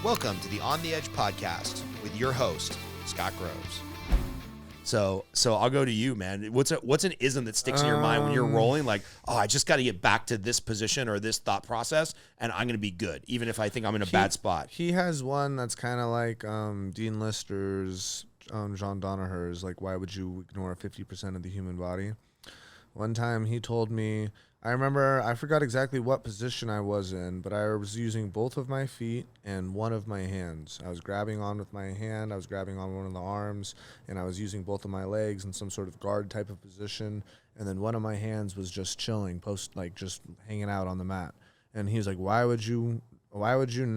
Welcome to the On the Edge podcast with your host, Scott Groves. So I'll go to you, man. What's an ism that sticks in your mind when you're rolling? Like, oh, I just got to get back to this position or this thought process, and I'm going to be good, even if I think I'm in a bad spot. He has one that's kind of like Dean Lister's, John Danaher's, like, why would you ignore 50% of the human body? One time he told me, I remember, I forgot exactly what position I was in, but I was using both of my feet and one of my hands. I was grabbing on with my hand, I was grabbing on one of the arms, and I was using both of my legs in some sort of guard type of position, and then one of my hands was just chilling, just hanging out on the mat. And he was like, why would you waste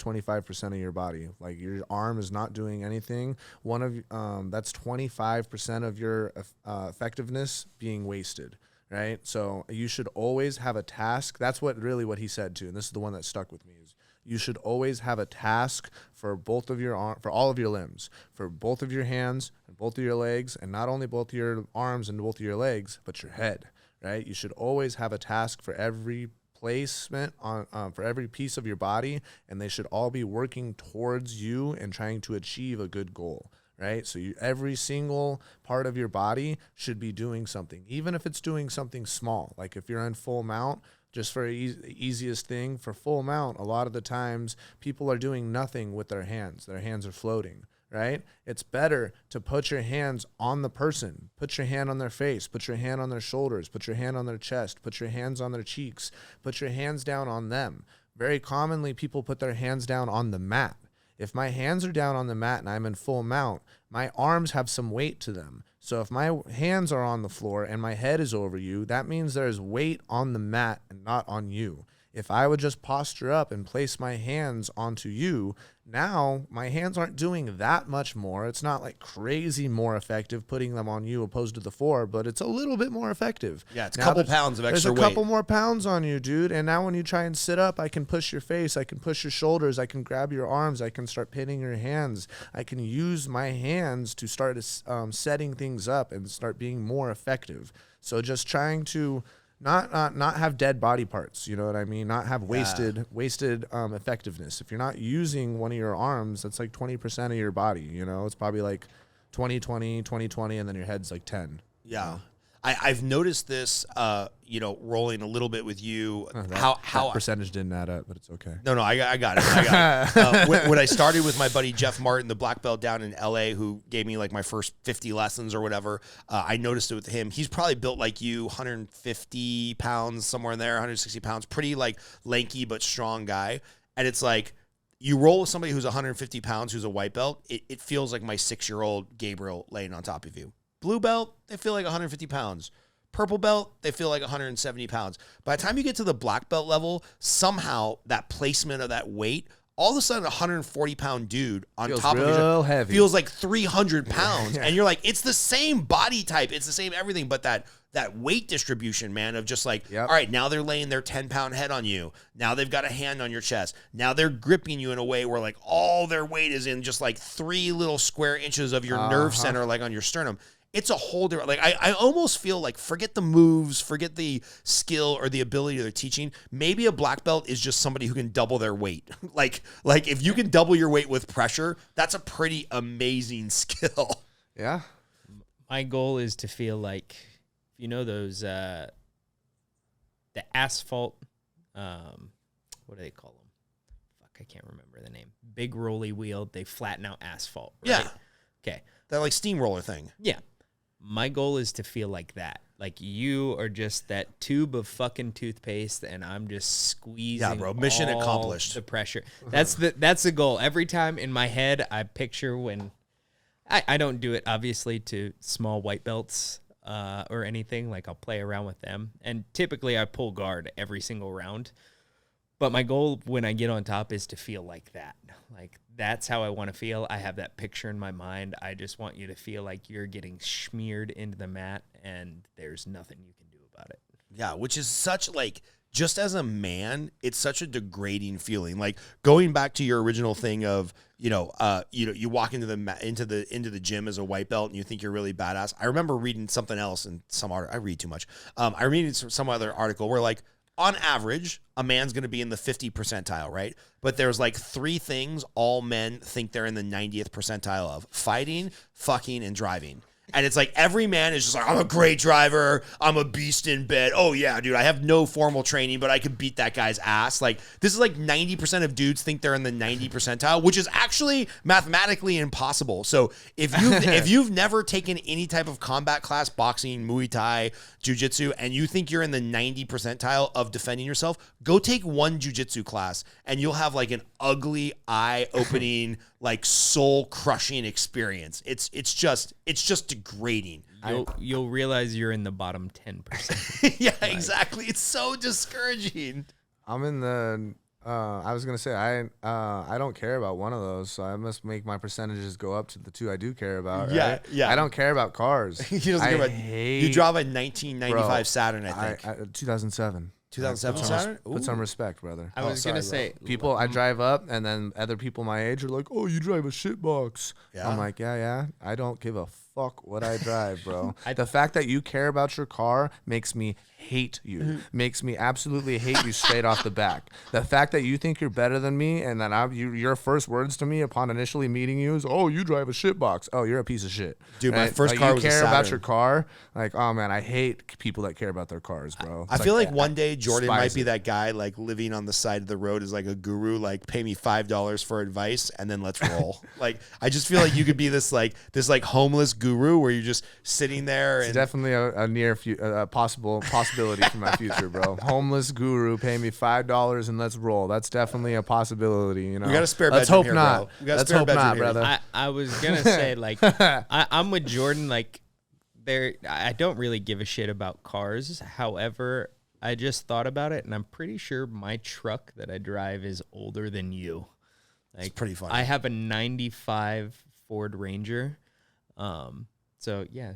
25% of your body? Like, your arm is not doing anything. That's 25% of your effectiveness being wasted. Right, so you should always have a task. That's what he said too, and this is the one that stuck with me. Is you should always have a task for both of your for all of your limbs, for both of your hands and both of your legs, and not only both of your arms and both of your legs, but your head. Right, you should always have a task for every placement for every piece of your body, and they should all be working towards you and trying to achieve a good goal. Right, so every single part of your body should be doing something, even if it's doing something small. Like if you're in full mount, just for easiest thing, for full mount, a lot of the times people are doing nothing with their hands. Their hands are floating, right? It's better to put your hands on the person, put your hand on their face, put your hand on their shoulders, put your hand on their chest, put your hands on their cheeks, put your hands down on them. Very commonly, people put their hands down on the mat. If my hands are down on the mat and I'm in full mount, my arms have some weight to them. So if my hands are on the floor and my head is over you, that means there's weight on the mat and not on you. If I would just posture up and place my hands onto you, now my hands aren't doing that much more. It's not like crazy more effective putting them on you opposed to the floor, but it's a little bit more effective. Yeah, it's a couple pounds of extra weight. There's a couple more pounds on you, dude. And now when you try and sit up, I can push your face, I can push your shoulders, I can grab your arms, I can start pinning your hands. I can use my hands to start setting things up and start being more effective. So just trying to not have dead body parts, you know what I mean? Not have wasted effectiveness. If you're not using one of your arms, that's like 20% of your body, you know? It's probably like 20-20, and then your head's like 10. Yeah. You know? I've noticed this, rolling a little bit with you. That percentage didn't add up, but it's okay. No, I got it. When I started with my buddy Jeff Martin, the black belt down in LA, who gave me like my first 50 lessons or whatever, I noticed it with him. He's probably built like you, 150 pounds, somewhere in there, 160 pounds, pretty like lanky but strong guy. And it's like, you roll with somebody who's 150 pounds, who's a white belt, it feels like my 6-year-old Gabriel laying on top of you. Blue belt, they feel like 150 pounds. Purple belt, they feel like 170 pounds. By the time you get to the black belt level, somehow that placement of that weight, all of a sudden a 140-pound dude on top of you heavy. Feels like 300 pounds. Yeah. And you're like, it's the same body type. It's the same everything. But that weight distribution, man, of just like, All right, now they're laying their 10-pound head on you. Now they've got a hand on your chest. Now they're gripping you in a way where like all their weight is in just like 3 little square inches of your nerve center, like on your sternum. It's a whole different, like, I almost feel like, forget the moves, forget the skill or the ability they're teaching. Maybe a black belt is just somebody who can double their weight. like if you can double your weight with pressure, that's a pretty amazing skill. Yeah. My goal is to feel like, you know, those, the asphalt, what do they call them? Fuck, I can't remember the name. Big rolly wheel, they flatten out asphalt, right? Yeah. Okay. That like steamroller thing. Yeah. My goal is to feel like that. Like you are just that tube of fucking toothpaste and I'm just squeezing. Yeah, bro. Mission accomplished. The pressure. That's the goal. Every time in my head, I picture when I don't do it obviously to small white belts or anything. Like I'll play around with them. And typically I pull guard every single round. But my goal when I get on top is to feel like that. Like that's how I want to feel. I have that picture in my mind. I just want you to feel like you're getting smeared into the mat and there's nothing you can do about it. Yeah, which is such like, just as a man, it's such a degrading feeling. Like going back to your original thing of, you walk into the gym as a white belt and you think you're really badass. I remember reading something else in some article. I read too much. I read some other article where like, on average, a man's going to be in the 50 percentile, right? But there's like 3 things all men think they're in the 90th percentile of: fighting, fucking, and driving. And it's like every man is just like, I'm a great driver. I'm a beast in bed. Oh, yeah, dude, I have no formal training, but I could beat that guy's ass. Like, this is like 90% of dudes think they're in the 90 percentile, which is actually mathematically impossible. So if you've never taken any type of combat class, boxing, Muay Thai, Jiu Jitsu, and you think you're in the 90 percentile of defending yourself, go take one Jiu Jitsu class and you'll have like an ugly, eye-opening, like soul-crushing experience. It's just degrading. You'll realize you're in the bottom 10%. Yeah, exactly. It's so discouraging. I'm in the. I was gonna say I don't care about one of those, so I must make my percentages go up to the 2 I do care about. Right? Yeah, yeah. I don't care about cars. He doesn't care about. You drive a 1995 Saturn, I think. 2007. 2007 Saturn. Put some respect, brother. I was going to say, People, I drive up, and then other people my age are like, "Oh, you drive a shitbox." Yeah. I'm like, yeah. I don't give a fuck what I drive, bro. The fact that you care about your car makes me hate you. Makes me absolutely hate you straight off the back. The fact that you think you're better than me, and that your first words to me upon initially meeting you is, "Oh, you drive a shitbox." Oh, you're a piece of shit, dude. My first car was a Saturn. You care about your car, like, oh man, I hate people that care about their cars, bro. I feel like one day Jordan might be that guy, like living on the side of the road as like a guru, like pay me $5 for advice and then let's roll. Like, I just feel like you could be this homeless guru where you're just sitting there. It's definitely a near possibility for my future, bro. Homeless guru, pay me $5 and let's roll. That's definitely a possibility. You know, we got a spare Let's bedroom hope here, not. bro. We got a Let's spare hope bedroom not, here. brother. I was going to say, like, I'm with Jordan. Like, I don't really give a shit about cars. However, I just thought about it, and I'm pretty sure my truck that I drive is older than you. Like, It's pretty funny. I have a 95 Ford Ranger. So, yeah,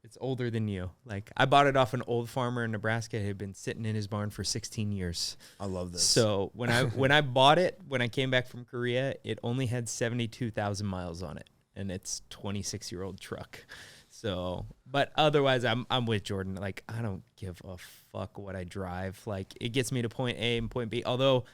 it's older than you. Like, I bought it off an old farmer in Nebraska. It had been sitting in his barn for 16 years. I love this. So when I bought it, when I came back from Korea, it only had 72,000 miles on it, and it's 26-year-old truck. So, but otherwise, I'm with Jordan. Like, I don't give a fuck what I drive. Like, it gets me to point A and point B. Although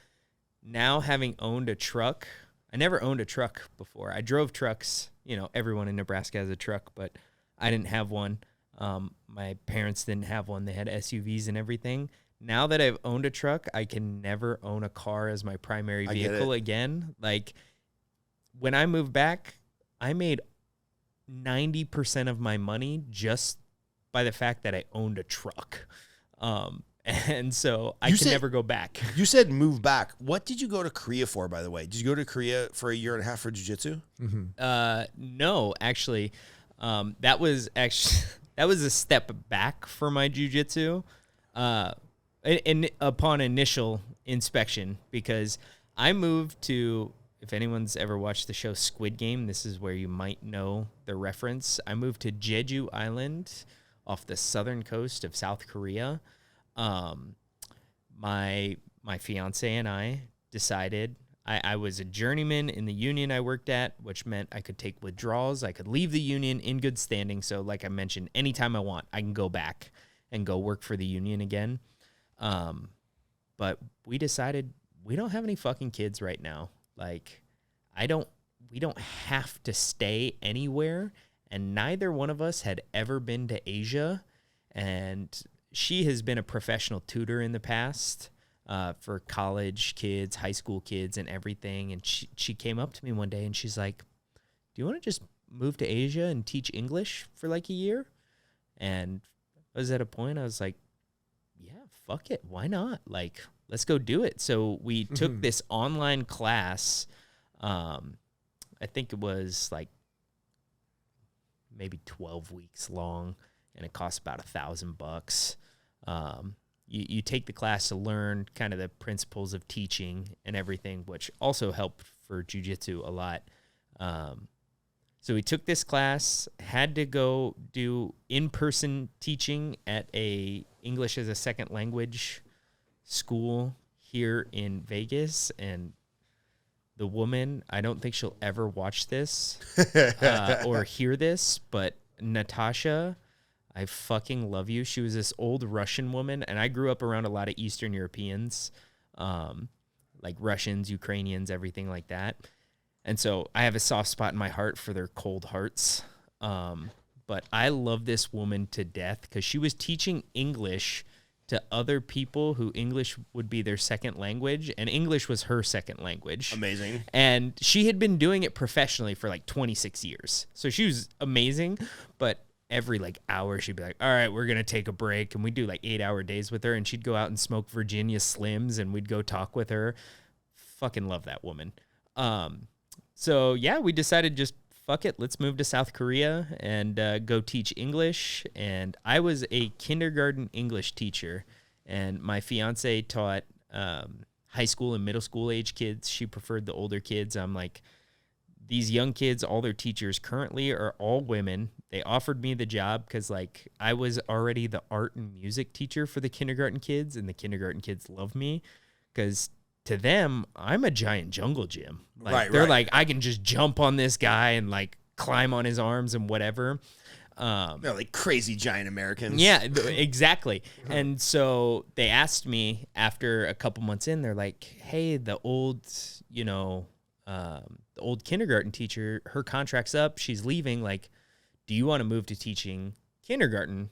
now, having owned a truck, I never owned a truck before. I drove trucks. You know, everyone in Nebraska has a truck, but I didn't have one. My parents didn't have one. They had SUVs and everything. Now that I've owned a truck, I can never own a car as my primary vehicle again. Like, when I moved back, I made 90% of my money just by the fact that I owned a truck. And so I can never go back. You said move back. What did you go to Korea for, by the way? Did you go to Korea for a year and a half for jiu-jitsu? No, actually. That was a step back for my jiu-jitsu upon initial inspection, because I moved to, if anyone's ever watched the show Squid Game, this is where you might know the reference. I moved to Jeju Island off the southern coast of South Korea. My fiance and I decided, I was a journeyman in the union I worked at, which meant I could take withdrawals. I could leave the union in good standing. So like I mentioned, anytime I want, I can go back and go work for the union again. But we decided we don't have any fucking kids right now. Like, we don't have to stay anywhere. And neither one of us had ever been to Asia. And she has been a professional tutor in the past, for college kids, high school kids, and everything. And she came up to me one day and she's like, "Do you want to just move to Asia and teach English for like a year?" And I was at a point, I was like, yeah, fuck it. Why not? Like, let's go do it. So we took this online class. I think it was like maybe 12 weeks long, and it cost about $1,000. You take the class to learn kind of the principles of teaching and everything, which also helped for jiu-jitsu a lot. So we took this class, had to go do in-person teaching at a English as a second language school here in Vegas. And the woman, I don't think she'll ever watch this or hear this, but Natasha, I fucking love you. She was this old Russian woman, and I grew up around a lot of Eastern Europeans, like Russians, Ukrainians, everything like that. And so I have a soft spot in my heart for their cold hearts. But I love this woman to death because she was teaching English to other people who English would be their second language, and English was her second language. Amazing. And she had been doing it professionally for like 26 years. So she was amazing, but every like hour she'd be like, all right, we're going to take a break. And we'd do like 8-hour days with her, and she'd go out and smoke Virginia Slims, and we'd go talk with her. Fucking love that woman. So yeah, we decided just fuck it, let's move to South Korea and go teach English. And I was a kindergarten English teacher, and my fiance taught high school and middle school age kids. She preferred the older kids. I'm like, these young kids, all their teachers currently are all women. They offered me the job because like I was already the art and music teacher for the kindergarten kids, and the kindergarten kids love me because to them, I'm a giant jungle gym. Like, they're like, I can just jump on this guy and like climb on his arms and whatever. They're like crazy giant Americans. Yeah, exactly. And so they asked me after a couple months in, they're like, hey, the old kindergarten teacher, her contract's up. She's leaving. Like, do you want to move to teaching kindergarten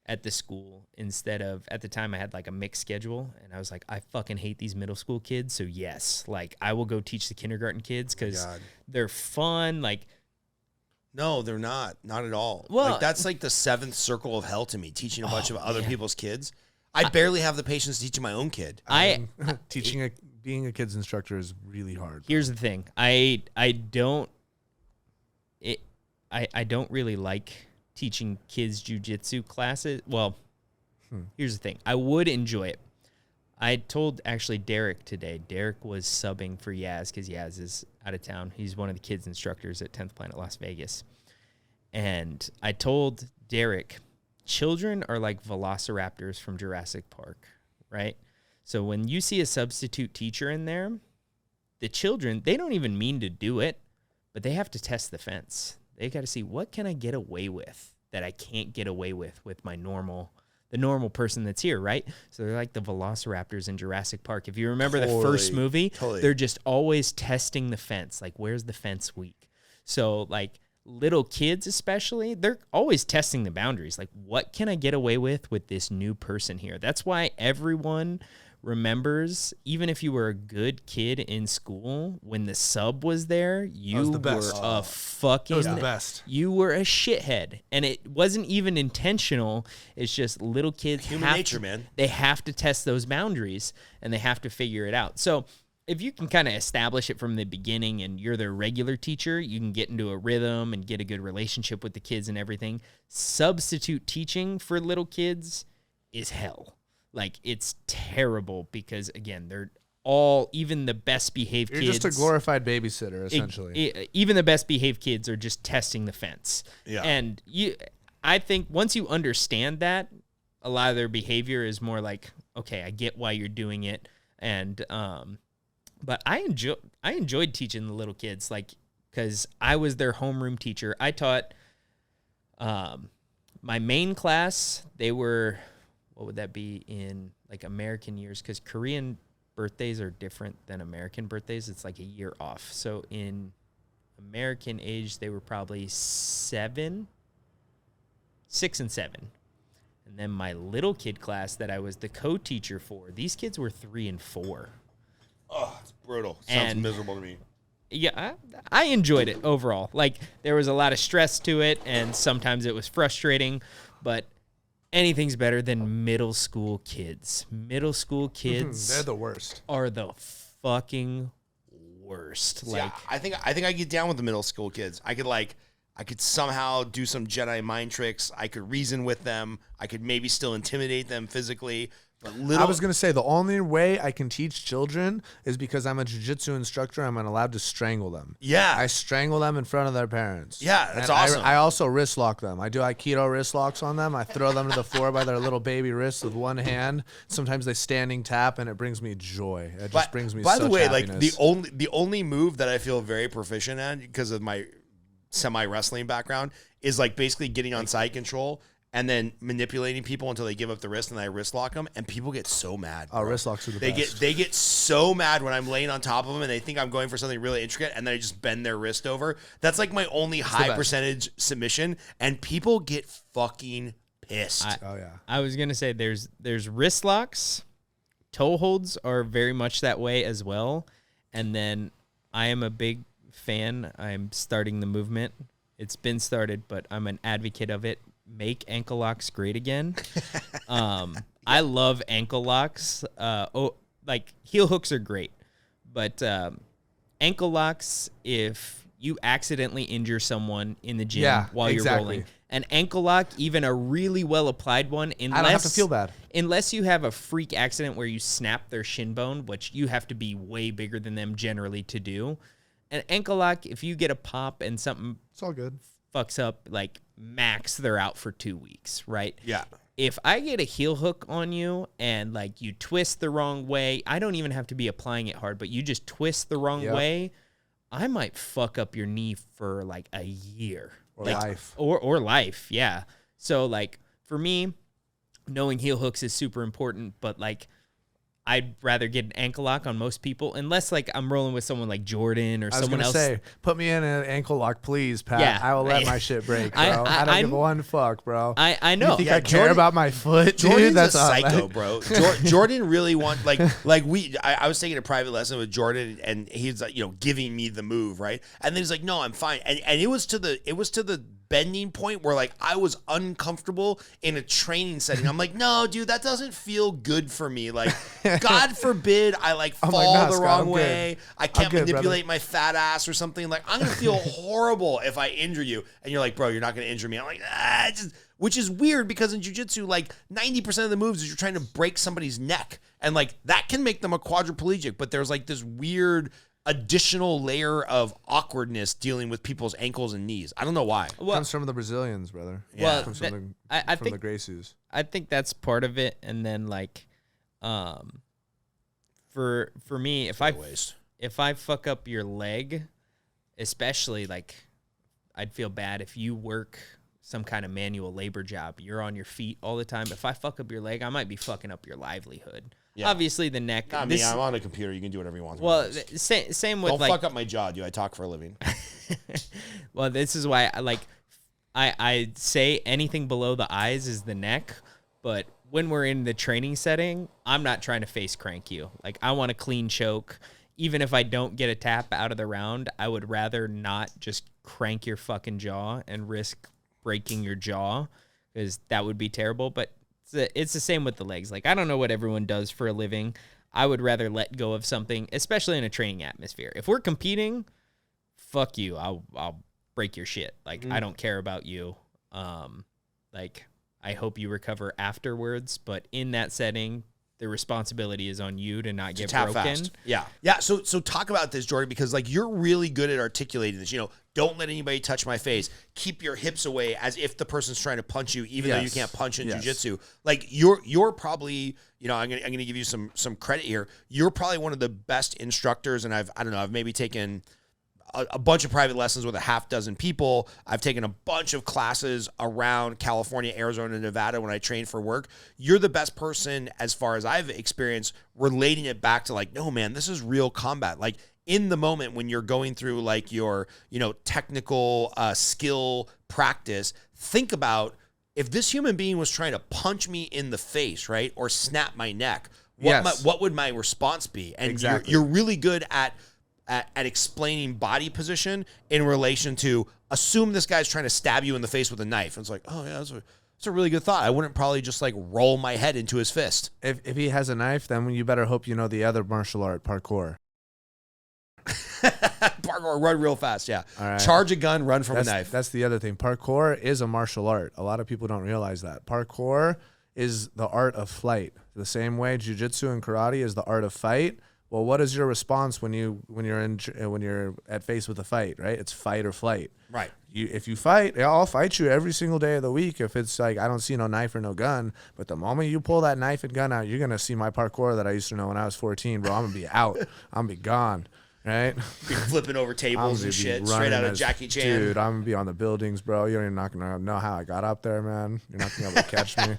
at the school instead of, at the time I had like a mixed schedule, and I was like, I fucking hate these middle school kids. So yes, like I will go teach the kindergarten kids because they're fun. Like, no, they're not at all. Well, like that's like the seventh circle of hell to me, teaching a bunch of other people's kids. I barely have the patience to teach my own kid. Being a kids instructor is really hard. Here's the thing. I don't really like teaching kids jiu-jitsu classes. Well, here's the thing. I would enjoy it. I told actually Derek today. Derek was subbing for Yaz because Yaz is out of town. He's one of the kids instructors at 10th Planet Las Vegas. And I told Derek, children are like velociraptors from Jurassic Park, right? So when you see a substitute teacher in there, the children, they don't even mean to do it, but they have to test the fence. They got to see, what can I get away with that I can't get away with the normal person that's here, right? So they're like the velociraptors in Jurassic Park. If you remember the first movie, they're just always testing the fence. Like, where's the fence weak? So like little kids especially, they're always testing the boundaries. Like, what can I get away with this new person here? That's why everyone remembers, even if you were a good kid in school, when the sub was there, you were a fucking... It was the best. You were a shithead. And it wasn't even intentional. It's just little kids... Human nature, man. They have to test those boundaries, and they have to figure it out. So if you can kind of establish it from the beginning and you're their regular teacher, you can get into a rhythm and get a good relationship with the kids and everything. Substitute teaching for little kids is hell. Like, it's terrible because, again, they're all, even the best behaved kids. You're just a glorified babysitter, essentially. Even the best behaved kids are just testing the fence. Yeah. And I think once you understand that, a lot of their behavior is more like, okay, I get why you're doing it. And, but I enjoyed teaching the little kids, like, because I was their homeroom teacher. I taught my main class, they were... What would that be in like American years? Because Korean birthdays are different than American birthdays. It's like a year off. So in American age, they were probably 6 and 7. And then my little kid class that I was the co-teacher for, these kids were 3 and 4. Oh, it's brutal. Sounds miserable to me. Yeah, I enjoyed it overall. Like, there was a lot of stress to it, and sometimes it was frustrating, but anything's better than middle school kids. Middle school kids, they're the worst. Are the fucking worst. Like, yeah, I think I get down with the middle school kids. I could somehow do some Jedi mind tricks. I could reason with them. I could maybe still intimidate them physically. But I was going to say, the only way I can teach children is because I'm a jiu-jitsu instructor. I'm allowed to strangle them. Yeah. I strangle them in front of their parents. Yeah, that's awesome. I also wrist lock them. I do Aikido wrist locks on them. I throw them to the floor by their little baby wrists with one hand. Sometimes they standing tap, and it brings me joy. It just brings me such happiness. By the way, like the only move that I feel very proficient at because of my semi-wrestling background is like basically getting on side control and then manipulating people until they give up the wrist, and I wrist lock them, and people get so mad. Oh, wrist locks are the best. They get so mad when I'm laying on top of them, and they think I'm going for something really intricate, and then I just bend their wrist over. That's like my only high percentage submission, and people get fucking pissed. I was gonna say there's wrist locks, toe holds are very much that way as well, and then I am a big fan. I'm starting the movement. It's been started, but I'm an advocate of it. Make ankle locks great again. I love ankle locks. Like heel hooks are great, but ankle locks, if you accidentally injure someone in the gym while you're rolling, an ankle lock, even a really well applied one, I don't have to feel bad. Unless you have a freak accident where you snap their shin bone, which you have to be way bigger than them generally to do. An ankle lock, if you get a pop and something, it's all good, fucks up, like max, they're out for 2 weeks, right? Yeah. If I get a heel hook on you and like you twist the wrong way, I don't even have to be applying it hard, but you just twist the wrong way, I might fuck up your knee for like a year. Or life. Or life, yeah. So like for me, knowing heel hooks is super important, but like I'd rather get an ankle lock on most people, unless like I'm rolling with someone like Jordan or someone else. Say, put me in an ankle lock, please, Pat. Yeah. I will let my shit break, bro. I don't give one fuck, bro. I know. You think I care about my foot, dude? Jordan's That's a psycho, bro. Jordan really wants I was taking a private lesson with Jordan, and he's like, giving me the move, right? And then he's like, no, I'm fine. And it was to the bending point where like I was uncomfortable in a training setting. I'm like, no, dude, that doesn't feel good for me. Like, God forbid I like fall the wrong way. I can't manipulate my fat ass or something. Like, I'm gonna feel horrible if I injure you. And you're like, bro, you're not gonna injure me. I'm like, which is weird because in jiu-jitsu, like 90% of the moves is you're trying to break somebody's neck, and like that can make them a quadriplegic. But there's like this weird additional layer of awkwardness dealing with people's ankles and knees. I don't know why. Well, it comes from the Brazilians, brother. Yeah. Well, comes from the Gracies. I think that's part of it. And then like, for me, if I fuck up your leg, especially like, I'd feel bad if you work some kind of manual labor job. You're on your feet all the time. If I fuck up your leg, I might be fucking up your livelihood. Yeah. Obviously, the neck. Not me. I'm on a computer. You can do whatever you want. Well, same with Don't like. Fuck up my jaw, dude. I talk for a living. Well, this is why I say anything below the eyes is the neck, but when we're in the training setting, I'm not trying to face crank you. Like, I want a clean choke. Even if I don't get a tap out of the round, I would rather not just crank your fucking jaw and risk breaking your jaw, because that would be terrible. But it's the same with the legs. Like, I don't know what everyone does for a living. I would rather let go of something, especially in a training atmosphere. If we're competing, fuck you. I'll break your shit. Like, I don't care about you. Like, I hope you recover afterwards, but in that setting, the responsibility is on you to not get broken. Fast. Yeah. So talk about this, Jordan, because like you're really good at articulating this. Don't let anybody touch my face. Keep your hips away as if the person's trying to punch you, even though you can't punch in jiu-jitsu. Like you're probably, I'm gonna give you some credit here. You're probably one of the best instructors, and I've maybe taken a bunch of private lessons with a half dozen people. I've taken a bunch of classes around California, Arizona, Nevada when I train for work. You're the best person, as far as I've experienced, relating it back to like, no, man, this is real combat. Like in the moment when you're going through like your, technical skill practice, think about if this human being was trying to punch me in the face, right? Or snap my neck, what would my response be? And you're really good at explaining body position in relation to assume this guy's trying to stab you in the face with a knife. And it's like, oh yeah, that's a really good thought. I wouldn't probably just like roll my head into his fist. If he has a knife, then you better hope you know the other martial art, parkour. Parkour, run real fast, yeah. All right. Charge a gun, run from a knife. That's the other thing. Parkour is a martial art. A lot of people don't realize that. Parkour is the art of flight. The same way jiu-jitsu and karate is the art of fight. Well, what is your response when you're at face with a fight, right? It's fight or flight. Right. If you fight, I'll fight you every single day of the week if it's like I don't see no knife or no gun. But the moment you pull that knife and gun out, you're going to see my parkour that I used to know when I was 14, bro. I'm going to be out. I'm going to be gone. right? Be flipping over tables and shit, straight out of Jackie Chan. Dude, I'm gonna be on the buildings, bro. You're not gonna know how I got up there, man. You're not gonna be able to catch me.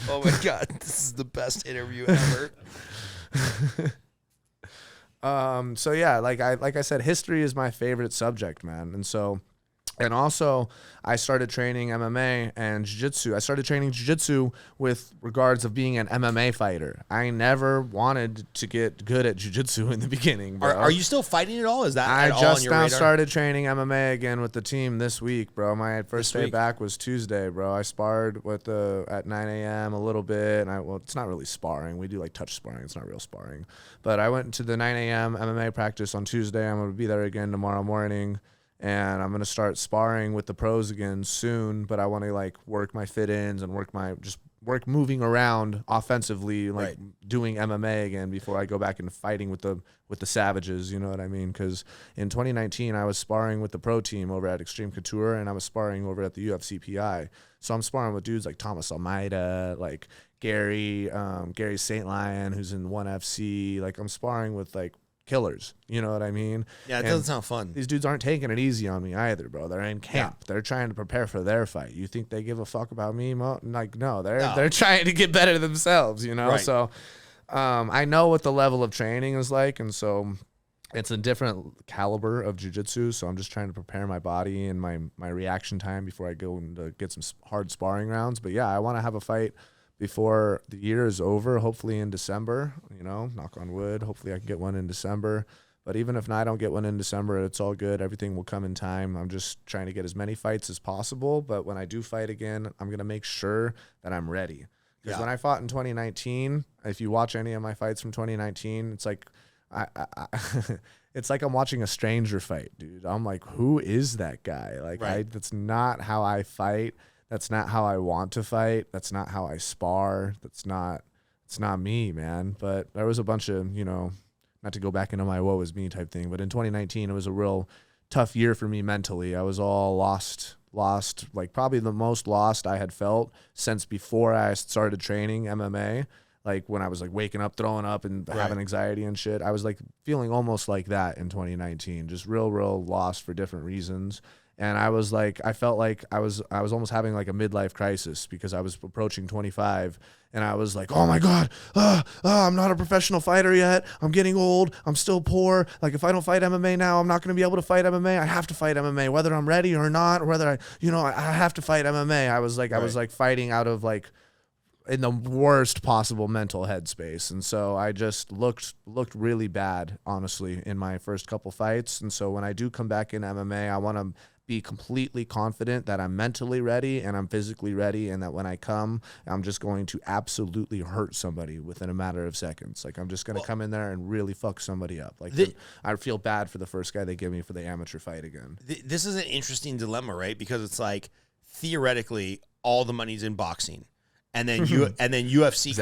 Oh my God, this is the best interview ever. So yeah, like I said, history is my favorite subject, man. And also I started training MMA and jiu-jitsu. I started training jiu-jitsu with regards of being an MMA fighter. I never wanted to get good at jiu-jitsu in the beginning, bro. Are you still fighting at all? Is that I at all just on your now radar? started training MMA again with the team this week, bro. My first day back was Tuesday, bro. I sparred with at 9 a.m. a little bit. And well, it's not really sparring. We do like touch sparring. It's not real sparring. But I went to the 9 a.m. MMA practice on Tuesday. I'm going to be there again tomorrow morning. And I'm going to start sparring with the pros again soon. But I want to like work my fit-ins and work moving around offensively, like doing MMA again before I go back into fighting with the savages. You know what I mean? Because in 2019, I was sparring with the pro team over at Extreme Couture, and I was sparring over at the UFC PI. So I'm sparring with dudes like Thomas Almeida, like Gary St. Lion, who's in 1FC. Like I'm sparring with like killers, you know what I mean? Yeah, it doesn't sound fun. These dudes aren't taking it easy on me either, bro. They're in camp. Yeah. They're trying to prepare for their fight. You think they give a fuck about me, Mo? Like, no, they're trying to get better themselves, you know? Right. So I know what the level of training is like, and so it's a different caliber of jiu-jitsu, so I'm just trying to prepare my body and my reaction time before I go and get some hard sparring rounds. But yeah, I want to have a fight before the year is over, hopefully in December, you know, knock on wood. Hopefully I can get one in December. But even if I don't get one in December, it's all good. Everything will come in time. I'm just trying to get as many fights as possible. But when I do fight again, I'm going to make sure that I'm ready. Because when I fought in 2019, if you watch any of my fights from 2019, it's like it's like I'm watching a stranger fight, dude. I'm like, who is that guy? Like, that's not how I fight. That's not how I want to fight. That's not how I spar. It's not me, man. But there was a bunch of, you know, not to go back into my woe is me type thing, but in 2019, it was a real tough year for me mentally. I was all lost, like probably the most lost I had felt since before I started training MMA. Like when I was like waking up, throwing up and having anxiety and shit. I was like feeling almost like that in 2019, just real lost for different reasons. And I was like, I felt like I was almost having like a midlife crisis because I was approaching 25 and I was like, oh my God, I'm not a professional fighter yet. I'm getting old. I'm still poor. Like if I don't fight MMA now, I'm not going to be able to fight MMA. I have to fight MMA, whether I'm ready or not, or whether I have to fight MMA. I was like fighting out of like in the worst possible mental headspace. And so I just looked really bad, honestly, in my first couple fights. And so when I do come back in MMA, I want to be completely confident that I'm mentally ready and I'm physically ready, and that when I come, I'm just going to absolutely hurt somebody within a matter of seconds. Like I'm just going to come in there and really fuck somebody up. Like I feel bad for the first guy they give me for the amateur fight again. This is an interesting dilemma, right? Because it's like theoretically all the money's in boxing. And then UFC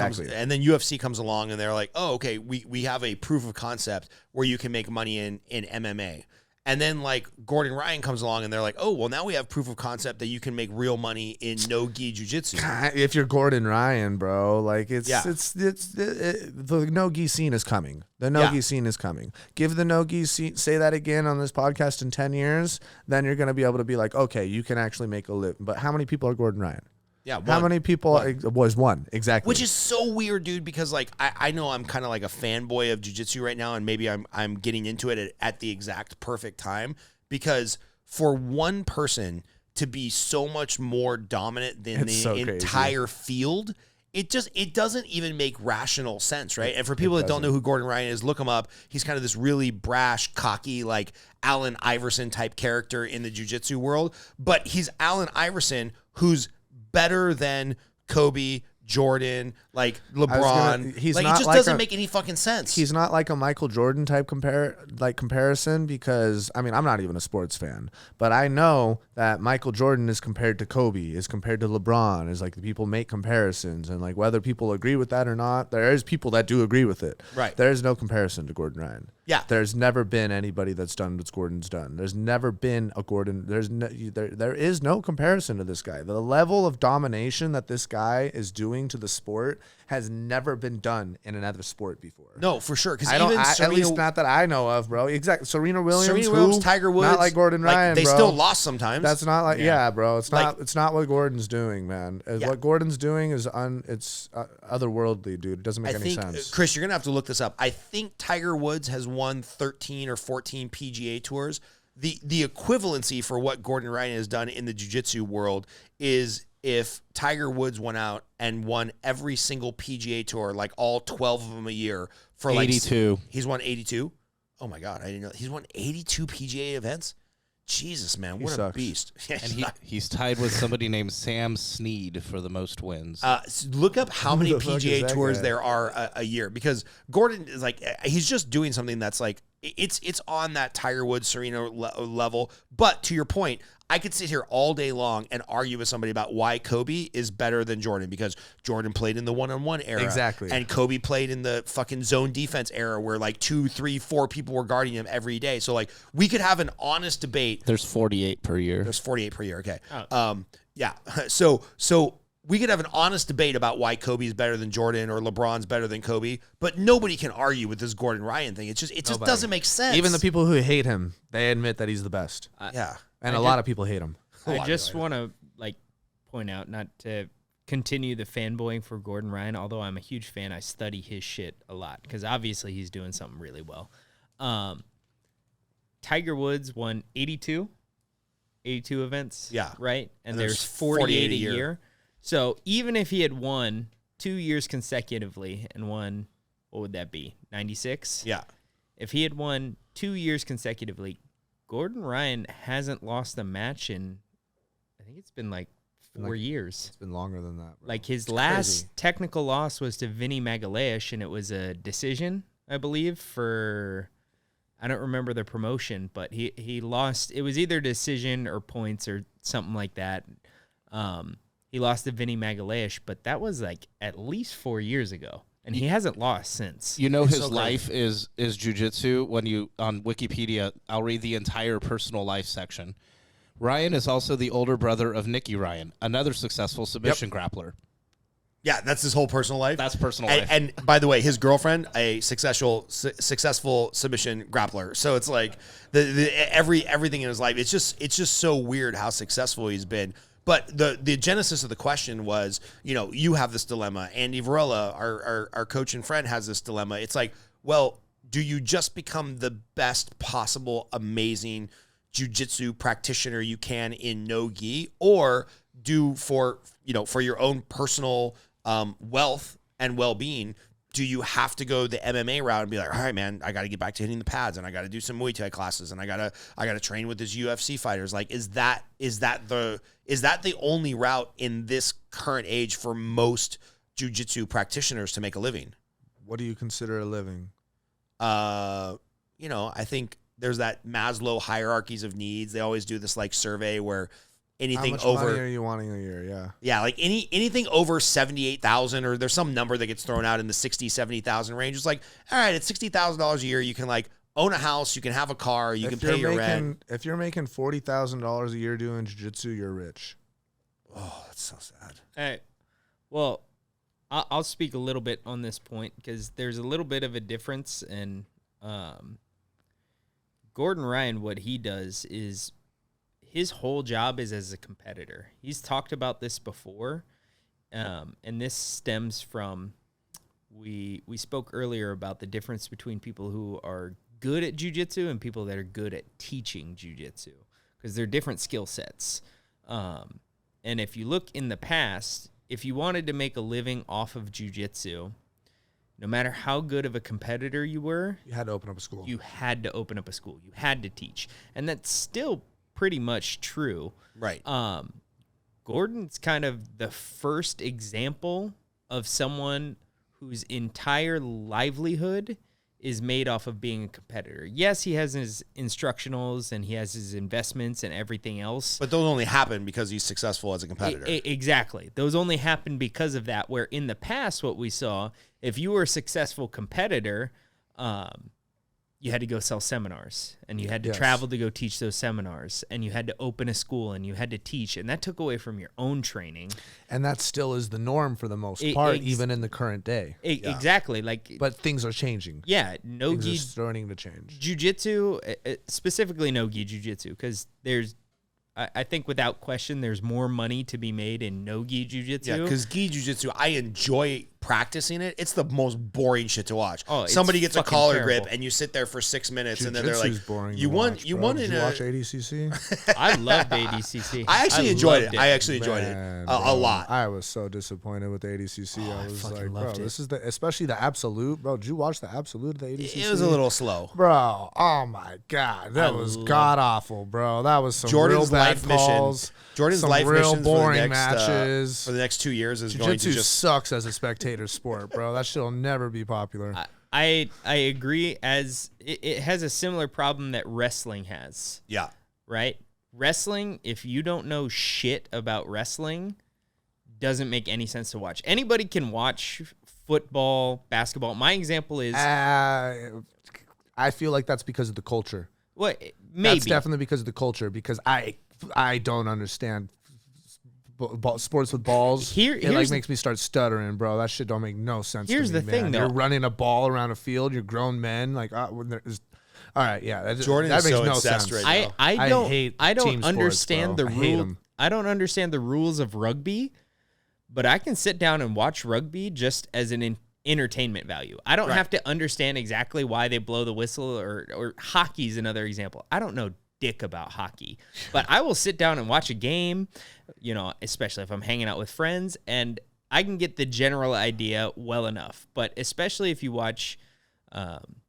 comes along and they're like, oh, okay, we have a proof of concept where you can make money in MMA. And then like Gordon Ryan comes along and they're like, oh, well, now we have proof of concept that you can make real money in no-gi jiu-jitsu. If you're Gordon Ryan, bro, like the no-gi scene is coming. The no-gi scene is coming. Give the no-gi scene, say that again on this podcast in 10 years, then you're going to be able to be like, okay, you can actually make a living. But how many people are Gordon Ryan? Yeah, how many people was one exactly? Which is so weird, dude. Because like I know I'm kind of like a fanboy of jiu-jitsu right now, and maybe I'm getting into it at the exact perfect time. Because for one person to be so much more dominant than the entire field, it doesn't even make rational sense, right? And for people that don't know who Gordon Ryan is, look him up. He's kind of this really brash, cocky, like Allen Iverson type character in the jiu-jitsu world. But he's Allen Iverson, who's better than Kobe, Jordan, like LeBron. He just doesn't make any fucking sense. He's not like a Michael Jordan type comparison, because I mean I'm not even a sports fan, but I know that Michael Jordan is compared to Kobe, is compared to LeBron, is like the people make comparisons, and like whether people agree with that or not, there is people that do agree with it. Right. There is no comparison to Gordon Ryan. Yeah. There's never been anybody that's done what Gordon's done. There's never been a Gordon. There is no comparison to this guy. The level of domination that this guy is doing to the sport has never been done in another sport before. No, for sure. Because at least not that I know of, bro. Exactly. Serena Williams, Tiger Woods, not like Gordon Ryan. They bro. still lost sometimes. That's not like bro. It's Like- not. It's not what Gordon's doing, man. What Gordon's doing is otherworldly, dude. It doesn't make any sense. Chris, you're gonna have to look this up. I think Tiger Woods has won 13 or 14 PGA tours. The equivalency for what Gordon Ryan has done in the jiu-jitsu world is if Tiger Woods went out and won every single PGA tour, like all 12 of them a year for like 82. He's won 82. Oh my God, I didn't know he's won 82 PGA events. Jesus, man, what a beast! And he's tied with somebody named Sam Snead for the most wins. Look up how many the fuck is PGA that tours guy? there are a year, because Gordon is like, he's just doing something that's like, it's on that Tiger Woods, Serena level. But to your point, I could sit here all day long and argue with somebody about why Kobe is better than Jordan, because Jordan played in the one-on-one era. Exactly. And Kobe played in the fucking zone defense era where like 2, 3, 4 people were guarding him every day. So like we could have an honest debate. There's 48 per year. There's 48 per year. Okay. Oh. Yeah. So we could have an honest debate about why Kobe is better than Jordan or LeBron's better than Kobe, but nobody can argue with this Gordon Ryan thing. It just doesn't make sense. Even the people who hate him, they admit that he's the best, yeah. and a lot of people hate him. I just want to point out, not to continue the fanboying for Gordon Ryan, although I'm a huge fan. I study his shit a lot because obviously he's doing something really well. Tiger Woods won 82 events. Yeah. Right? And there's there's 48 a 48 a year. year. So even if he had won 2 years consecutively and won, what would that be? 96? Yeah. If he had won 2 years consecutively, Gordon Ryan hasn't lost a match in, I think it's been like 4 years. It's been longer than that, bro. Like his last technical loss was to Vinny Magalhaes, and it was a decision, I believe, for, I don't remember the promotion, but he lost. It was either decision or points or something like that. He lost to Vinny Magalhaes, but that was like at least 4 years ago, and he hasn't lost since. You know, It's his so great. life is jiu-jitsu. When you, on Wikipedia, I'll read the entire personal life section. Ryan is also the older brother of Nicky Ryan, another successful submission grappler. Yeah, that's his whole personal life. That's personal life. And by the way, his girlfriend, a successful submission grappler. So it's like everything in his life. It's just so weird how successful he's been. But the genesis of the question was, you have this dilemma. Andy Varela, our coach and friend, has this dilemma. It's like, well, do you just become the best possible, amazing jiu-jitsu practitioner you can in no-gi, or do for your own personal wealth and well-being, do you have to go the MMA route and be like, all right, man, I got to get back to hitting the pads, and I got to do some Muay Thai classes, and I gotta train with these UFC fighters? Like, is that the only route in this current age for most jiu-jitsu practitioners to make a living? What do you consider a living? I think there's that Maslow hierarchies of needs. They always do this like survey where anything How much over money are you wanting a year? Yeah. like anything over 78,000, or there's some number that gets thrown out in the 70,000 range. It's like, all right, at $60,000 a year, you can like own a house, you can have a car, you can pay your rent. If you're making $40,000 a year doing jiu-jitsu, you're rich. Oh, that's so sad. All right. Well, I'll speak a little bit on this point because there's a little bit of a difference. And Gordon Ryan, what he does is his whole job is as a competitor. He's talked about this before, and this stems from, we spoke earlier about the difference between people who are good at jiu-jitsu and people that are good at teaching jiu-jitsu, because they're different skill sets. And if you look in the past, if you wanted to make a living off of jiu-jitsu, no matter how good of a competitor you were, You had to open up a school. you had to open up a school. You had to teach. And that's still pretty much true. Right. Gordon's kind of the first example of someone whose entire livelihood is made off of being a competitor. Yes, he has his instructionals and he has his investments and everything else. But those only happen because he's successful as a competitor. Exactly. Those only happen because of that, where in the past what we saw, if you were a successful competitor, you had to go sell seminars, and you had to Yes. travel to go teach those seminars, and you had to open a school, and you had to teach, and that took away from your own training. And that still is the norm for the most It- part, ex- even in the current day. Exactly. Like, But things are changing. yeah, Things no-gi are starting to change. jiu-jitsu, specifically no-gi jiu-jitsu, because I think without question, there's more money to be made in no-gi jiu-jitsu. Yeah, because gi jiu-jitsu, I enjoy practicing it. It's the most boring shit to watch. Oh, it's Somebody gets a fucking collar terrible. grip and you sit there for 6 minutes and then they're like, Jiu-jitsu's boring you to won, watch, you bro. won Did in you a. watch ADCC? I loved ADCC. I actually enjoyed loved it. I actually enjoyed it Man, a bro, lot. I was so disappointed with the ADCC. I was fucking like, bro, loved it. this is especially the absolute, bro. Did you watch the absolute of the ADCC? It was a little slow. Bro, oh my god, that was god awful, bro. That was some Jordan's real bad life mission. calls. Jordan's some life real missions boring for the next, matches. for the next 2 years is going Jiu-jitsu to just. sucks as a spectator sport, bro. That shit'll never be popular. I agree, as it has a similar problem that wrestling has, Yeah. right? Wrestling, if you don't know shit about wrestling, doesn't make any sense to watch. Anybody can watch football, basketball. My example is I feel like that's because of the culture. what maybe That's definitely because of the culture. Because I don't understand sports with balls. It like here's- makes me start stuttering, bro. That shit don't make no sense. Here's to me, the thing, man. though. You're running a ball around a field. You're grown men. Like, when there's, all right, yeah. That, Jordan that is makes so no obsessed sense. right now. I I don't hate I don't team sports, understand bro. the I hate rule. 'em. I don't understand the rules of rugby, but I can sit down and watch rugby just as an entertainment value. I don't have to understand exactly why they blow the whistle, or hockey's another example. I don't know dick about hockey, but I will sit down and watch a game, especially if I'm hanging out with friends, and I can get the general idea well enough. But especially if you watch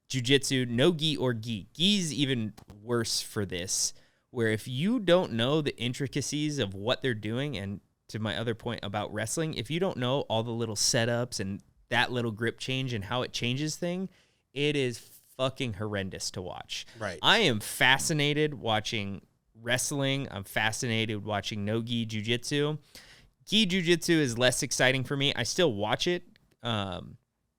jiu-jitsu, no gi or gi. Gi's even worse for this, where if you don't know the intricacies of what they're doing, and to my other point about wrestling, if you don't know all the little setups and that little grip change and how it changes thing, it is fucking horrendous to watch. Right. I am fascinated watching wrestling. I'm fascinated watching no-gi jiu-jitsu. Gi jiu-jitsu is less exciting for me. I still watch it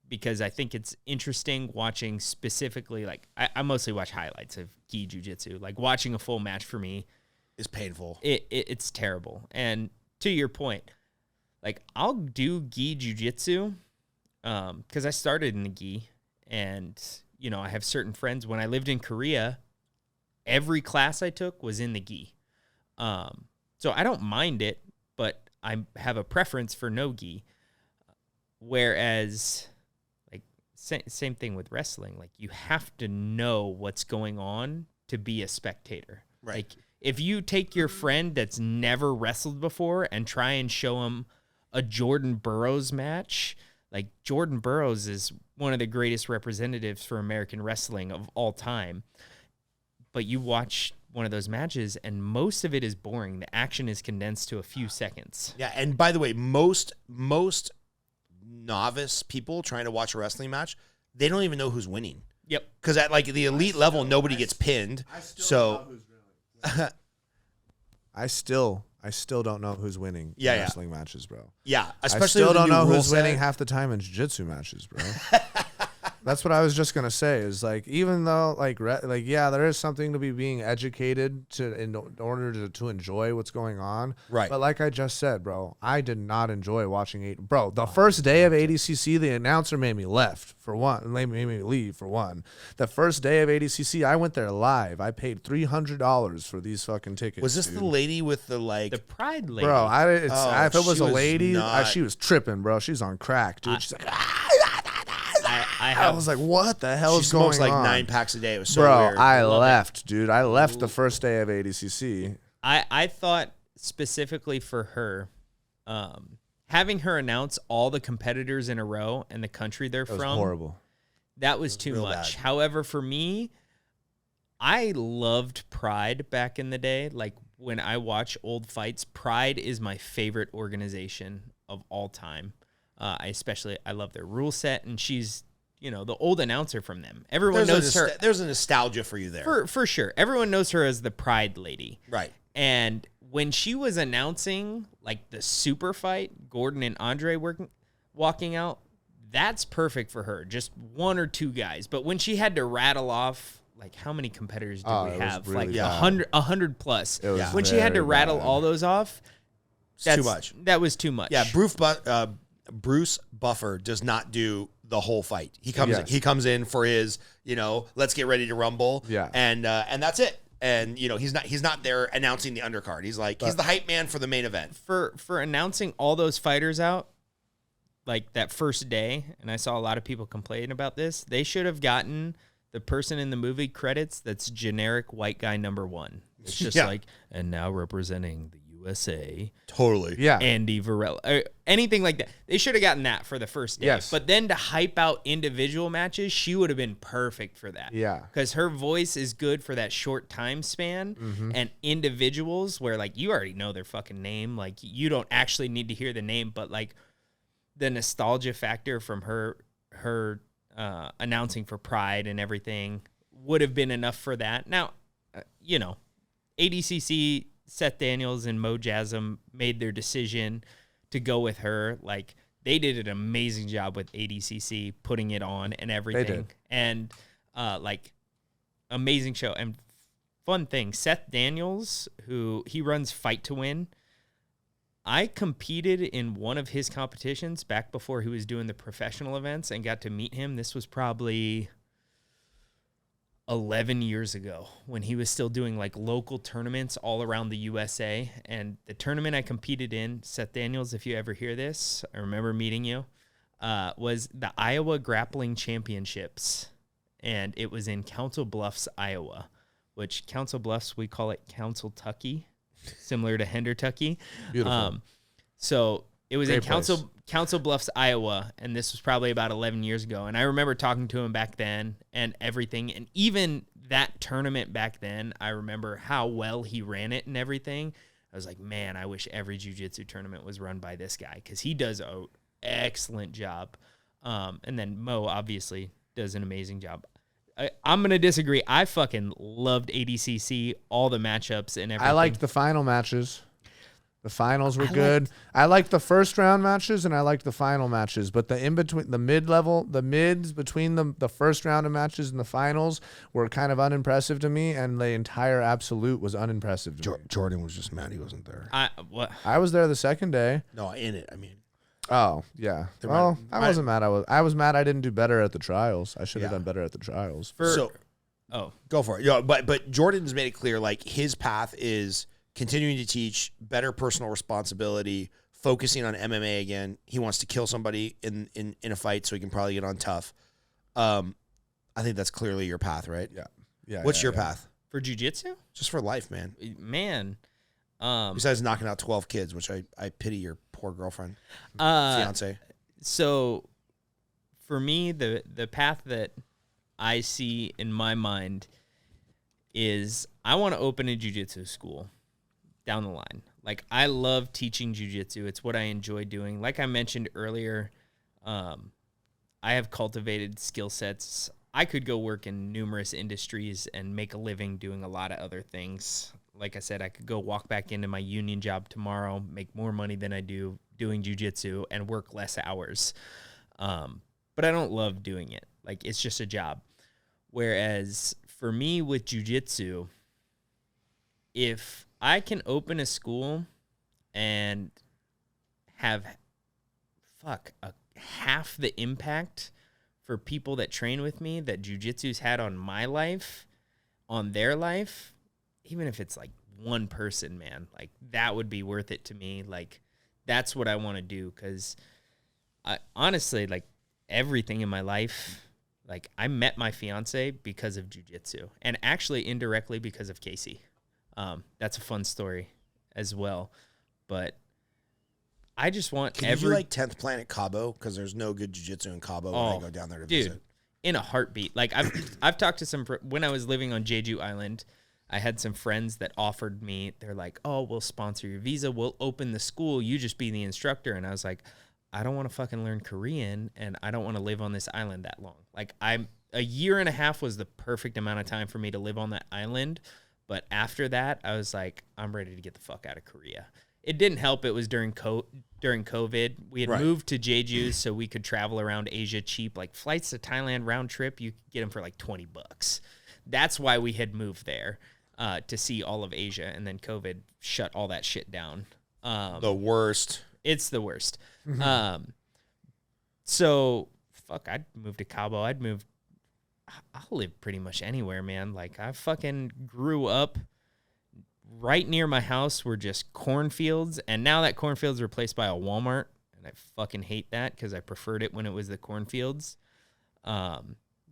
because I think it's interesting watching specifically, like, I mostly watch highlights of gi jiu-jitsu. Like, watching a full match for me Is painful. it's terrible. And to your point, like, I'll do gi jiu-jitsu because I started in the gi, and I have certain friends. When I lived in Korea, every class I took was in the gi, so I don't mind it, but I have a preference for no gi. Whereas, like, same thing with wrestling. Like, you have to know what's going on to be a spectator. Right. Like, if you take your friend that's never wrestled before and try and show him a Jordan Burroughs match, like, Jordan Burroughs is one of the greatest representatives for American wrestling of all time. But you watch one of those matches and most of it is boring. The action is condensed to a few seconds. Yeah, and by the way, most novice people trying to watch a wrestling match, they don't even know who's winning. Yep. Because at like the elite level, nobody gets pinned. So I still don't know who's winning Yeah, in yeah. wrong matches, bro. yeah, I especially still with the don't new know rule who's set. winning half the time in jiu-jitsu matches, bro. That's what I was just gonna say. Is like, even though yeah, there is something to be being educated in order to enjoy what's going on. Right. But like I just said, bro, I did not enjoy watching Bro, the first day of ADCC, the announcer made me leave for one. The first day of ADCC, I went there live. I paid $300 for these fucking tickets. Was this dude. the lady with the like? The Pride lady. Bro, if it was she a was lady, not- she was tripping, bro. She's on crack, dude. She's like, I I was like, what the hell she is going smokes like on? 9 packs a day. It was so Bro, weird. I love it. left, dude. I left the first day of ADCC. I thought specifically for her, having her announce all the competitors in a row and the country they're It was from, horrible. that was too real much. bad. However, for me, I loved Pride back in the day. Like, when I watch old fights, Pride is my favorite organization of all time. I love their rule set, and she's, the old announcer from them. Everyone knows her. There's a nostalgia for you there. For sure. Everyone knows her as the Pride lady. Right. And when she was announcing, like, the super fight, Gordon and Andre walking out, that's perfect for her. Just one or two guys. But when she had to rattle off, like, how many competitors do we it was have? really Like bad. 100 plus. It was When she had to very rattle bad. all those off, It's too much. That was too much. Yeah, Bruce Buffer does not do the whole fight. He comes in for his, let's get ready to rumble. Yeah. And that's it. And he's not there announcing the undercard. He's the hype man for the main event. For announcing all those fighters out, like that first day, and I saw a lot of people complaining about this, they should have gotten the person in the movie credits that's generic white guy number one. It's just like, and now representing the USA, Totally. Yeah. Andy Varela, or anything like that. They should have gotten that for the first day. Yes. But then to hype out individual matches, she would have been perfect for that. Yeah. Because her voice is good for that short time span. And individuals where, like, you already know their fucking name. Like, you don't actually need to hear the name, but, like, the nostalgia factor from her announcing for Pride and everything would have been enough for that. Now, ADCC, Seth Daniels and Mo Jasm made their decision to go with her. Like, they did an amazing job with ADCC putting it on and everything. They did. And amazing show. And fun thing, Seth Daniels, he runs Fight to Win. I competed in one of his competitions back before he was doing the professional events and got to meet him. This was probably 11 years ago when he was still doing like local tournaments all around the USA. And the tournament I competed in, Seth Daniels, if you ever hear this, I remember meeting you, was the Iowa Grappling Championships. And it was in Council Bluffs, Iowa, which Council Bluffs, we call it Council-tucky, similar to Hendertucky. Beautiful. So it was Great in Council Bluffs, Iowa, and this was probably about 11 years ago. And I remember talking to him back then and everything. And even that tournament back then, I remember how well he ran it and everything. I was like, man, I wish every jiu-jitsu tournament was run by this guy because he does an excellent job. And then Mo obviously does an amazing job. I'm going to disagree. I fucking loved ADCC, all the matchups and everything. I liked the final matches. The finals were good. I liked the first round matches and I liked the final matches, but the in between, the mids between the first round of matches and the finals were kind of unimpressive to me, and the entire absolute was unimpressive to me. Jordan was just mad he wasn't there. I was there the second day. No, in it. I mean, Oh yeah. Well, I wasn't mad. I was mad I didn't do better at the trials. I should have done better at the trials. Go for it. Yeah, but Jordan's made it clear, like, his path is continuing to teach, better personal responsibility, focusing on MMA again. He wants to kill somebody in a fight so he can probably get on tough. I think that's clearly your path, right? Yeah. What's your path? For jiu-jitsu? Just for life, man. Man. Besides knocking out 12 kids, which I pity your poor girlfriend, fiance. So for me, the path that I see in my mind is I want to open a jiu-jitsu school down the line. Like, I love teaching jiu-jitsu. It's what I enjoy doing. Like I mentioned earlier, I have cultivated skill sets. I could go work in numerous industries and make a living doing a lot of other things. Like I said, I could go walk back into my union job tomorrow, make more money than I do doing jiu-jitsu, and work less hours. But I don't love doing it. Like, it's just a job. Whereas for me with jiu-jitsu, if I can open a school and have half the impact for people that train with me that jiu-jitsu's had on my life, on their life, even if it's like one person, man, like, that would be worth it to me. Like, that's what I want to do. Cause I honestly, like, everything in my life, like, I met my fiance because of jiu-jitsu, and actually indirectly because of Casey. That's a fun story as well, but I just want Can you do like 10th Planet Cabo? Because there's no good jiu-jitsu in Cabo when I go down there to visit. In a heartbeat. Like, I've talked to some, when I was living on Jeju Island, I had some friends that offered me, they're like, oh, we'll sponsor your visa. We'll open the school. You just be the instructor. And I was like, I don't want to fucking learn Korean, and I don't want to live on this island that long. Like, a year and a half was the perfect amount of time for me to live on that island. But after that, I was like, I'm ready to get the fuck out of Korea. it didn't help. It was during COVID. We had Right. moved to Jeju so we could travel around Asia cheap. Like flights to Thailand round trip, you could get them for like $20. That's why we had moved there to see all of Asia, and then COVID shut all that shit down. The worst. It's the worst. So fuck, I'd move to Cabo. I'll live pretty much anywhere, man. Like I fucking grew up right near my house were just cornfields, and now that cornfield's replaced by a Walmart, and I fucking hate that because I preferred it when it was the cornfields.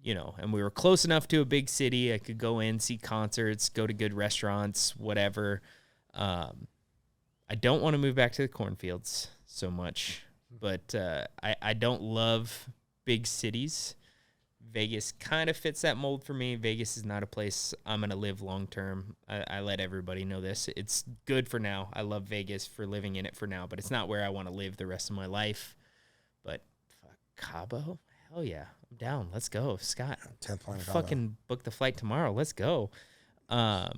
You know, and we were close enough to a big city. I could go in, see concerts, go to good restaurants, whatever. I don't want to move back to the cornfields so much, but I don't love big cities. Vegas kind of fits that mold for me. Vegas is not a place I'm going to live long term. I let everybody know this. It's good for now. I love Vegas for living in it for now, but it's not where I want to live the rest of my life. But fuck, Cabo? Hell yeah. I'm down. Let's go. Scott, 10th Planet Cabo. fucking book the flight tomorrow. Let's go. Cabo.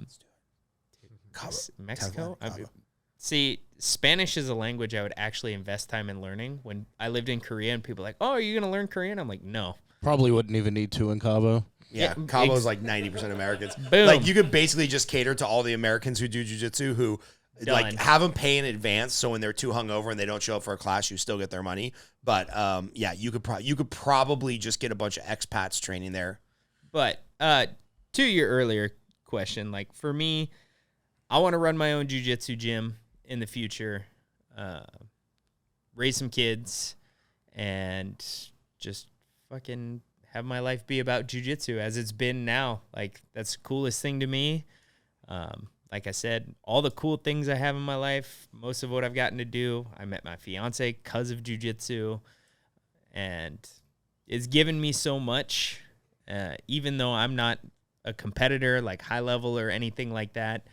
Mexico? 10th Planet Cabo. See, Spanish is a language I would actually invest time in learning. When I lived in Korea and people are like, oh, are you going to learn Korean? I'm like, no. Probably wouldn't even need to in Cabo. Yeah, Yeah, Cabo's like 90% Americans. Boom. Like you could basically just cater to all the Americans who do jiu-jitsu who like Done. have them pay in advance, so when they're too hungover and they don't show up for a class, you still get their money. But yeah, you could probably just get a bunch of expats training there. But to your earlier question, like for me, I want to run my own jiu-jitsu gym in the future, raise some kids, and just fucking have my life be about jiu-jitsu as it's been now. Like that's the coolest thing to me. Like I said, all the cool things I have in my life, most of what I've gotten to do, I met my fiance because of jiu-jitsu, and it's given me so much, even though I'm not a competitor, like high level or anything like that.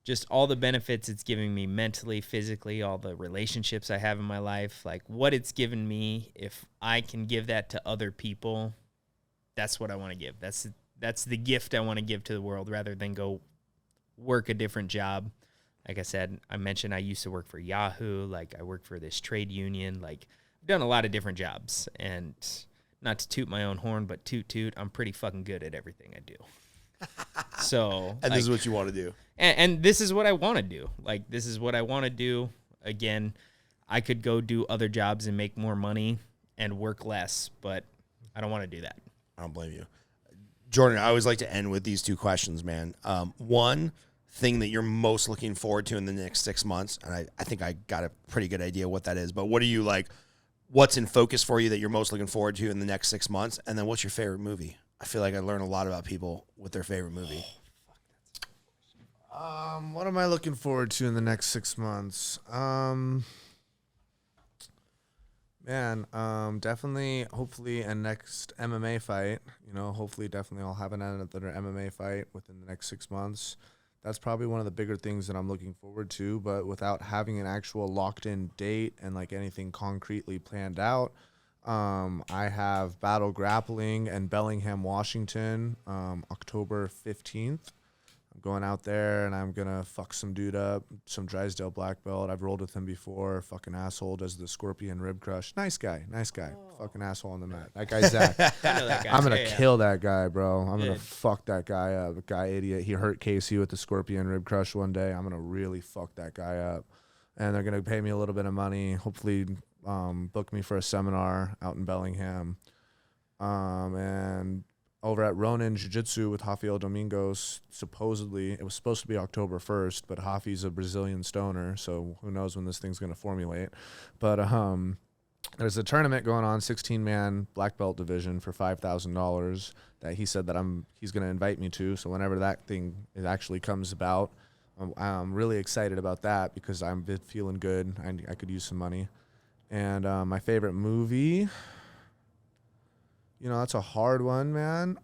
Just all the benefits it's giving me mentally, physically, all the relationships I have in my life, like what it's given me. If I can give that to other people, that's what I want to give. That's the gift I want to give to the world rather than go work a different job. Like I said, I mentioned I used to work for Yahoo. Like I worked for this trade union. Like I've done a lot of different jobs, and not to toot my own horn, but toot, I'm pretty fucking good at everything I do. So, And this is what you want to do. And this is what I want to do. Like, this is what I want to do. Again, I could go do other jobs and make more money and work less, but I don't want to do that. I don't blame you. Jordan, I always like to end with these two questions, man. One thing that you're most looking forward to in the next 6 months, and I think I got a pretty good idea what that is, but what are you like, what's in focus for you that you're most looking forward to in the next 6 months? And then what's your favorite movie? I feel like I learn a lot about people with their favorite movie. What am I looking forward to in the next 6 months? Definitely, hopefully, a next MMA fight. You know, hopefully, definitely, I'll have another MMA fight within the next 6 months. That's probably one of the bigger things that I'm looking forward to. But without having an actual locked-in date and like anything concretely planned out, I have Battle Grappling in Bellingham, Washington, October 15th. I'm going out there and I'm going to fuck some dude up, some Drysdale black belt. I've rolled with him before. Fucking asshole, does the scorpion rib crush. Nice guy. Fucking asshole on the mat. That guy's Zach. I know that guy. I'm going to Yeah. kill that guy, bro. I'm going Good. to fuck that guy up. The guy idiot. He hurt Casey with the scorpion rib crush one day. I'm going to really fuck that guy up. And they're going to pay me a little bit of money. Hopefully book me for a seminar out in Bellingham. And over at Ronin Jiu-Jitsu with Rafael Domingos, supposedly, it was supposed to be October 1st, but Rafi's a Brazilian stoner, so who knows when this thing's going to formulate. But there's a tournament going on, 16-man black belt division for $5,000 that he said that he's going to invite me to. So whenever that thing actually comes about, I'm really excited about that because I'm feeling good. I could use some money. And my favorite movie, you know, that's a hard one, man.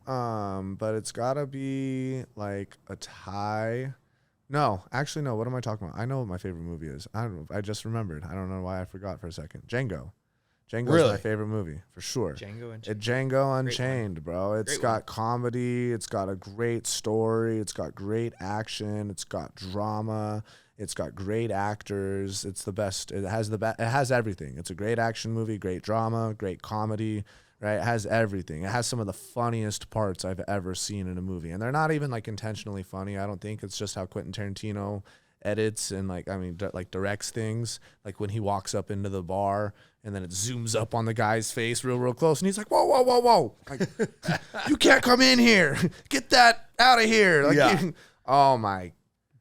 But it's got to be like a tie. No, actually, no. What am I talking about? I know what my favorite movie is. I just remembered. I don't know why I forgot for a second. Django. Django's Really? my favorite movie, for sure. Django Unchained. Django Unchained, bro. It's Great got one. comedy. It's got a great story. It's got great action. It's got drama. It's got great actors. It's the best. It has everything. It's a great action movie, great drama, great comedy. Right? It has everything. It has some of the funniest parts I've ever seen in a movie, and they're not even like intentionally funny. I don't think it's just how Quentin Tarantino edits and like directs things. Like when he walks up into the bar and then it zooms up on the guy's face real close, and he's like, "Whoa, whoa, whoa, whoa! Like, you can't come in here. Get that out of here!" Like, Yeah. oh my,